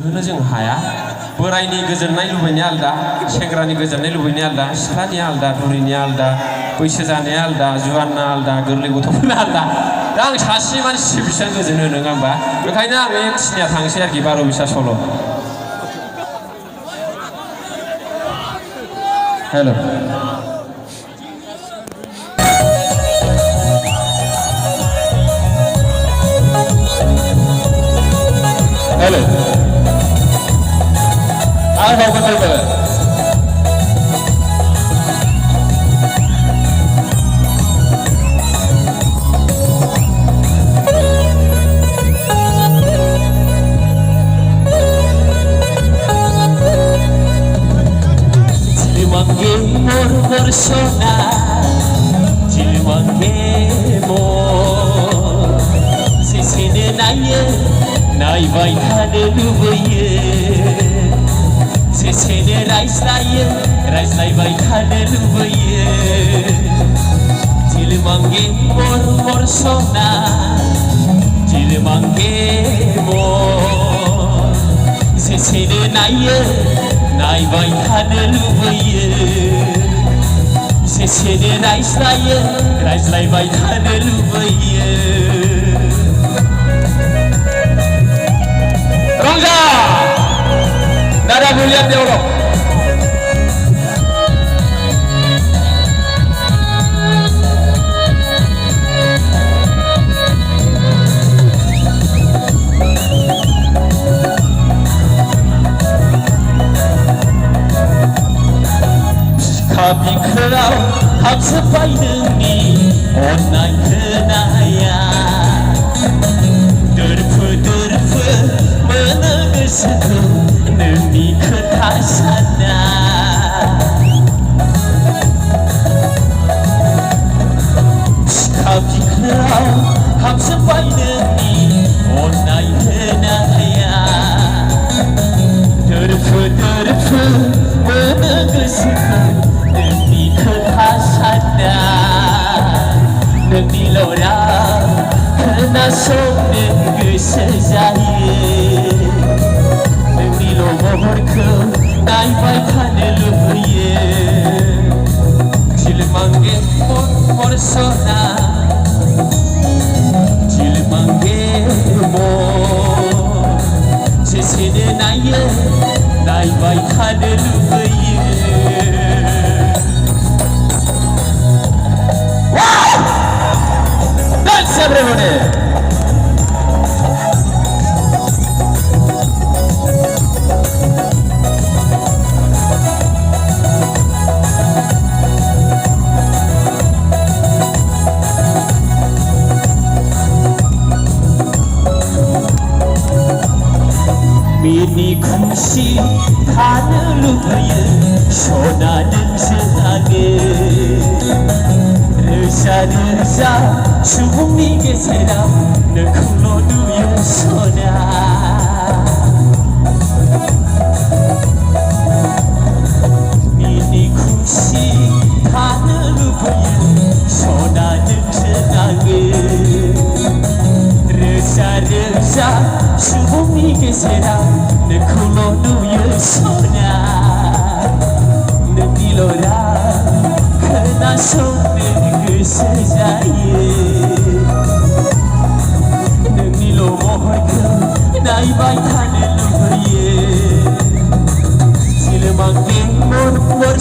होनो जों हाया बोरायनि गोजोननाय लुबैनाया आलदा सेंग्रानि गोजोननाय लुबैनाया आलदा सिख्लानि आलदा बुरिनि आलदा बैसो जानाया आलदा जुवानना आलदा गोरलै गथ'फोरना आलदा दा आं सासे मानसि बेसेबां गोजोन होनो नङा होमबा बेखायनो आं बे खिनिया थांसै आरोखि 12 बिसा सल' हेल' हेल' आं बावगोन Persona Cilwange mo Sesine naye Nay bay tane lubeye Sesine Raislay bay tane lubeye Cilwange mor persona Cilwange mo Sesine naye Nay bay tane lubeye Sesine Raislay bay tane lubeye Rongga Nada William Deolo Bikrau hamsepai noni onay kenaya Derfu menegesiku noni ketasana Bikrau hamsepai noni onay kenaya Derfu menegesiku Neni kehasana Neni lora Kena somnen gesejaye Neni lomorku Nai bai tane lubeye Cilmange mor sona Cilmange mor Sesine naye Nai bai tane lubeye everybody Mini kusi tane lubeye Shona nengselage Reza Shubungi gesera Nekulo duyo sona Mini kusi tane lubeye Shona nengselage Reza Shubungi gesera Nekulo duyo sona Nenilora Kena somne gesejaye Nenilo mohorku Nai bai tane lubeye Cilmange mor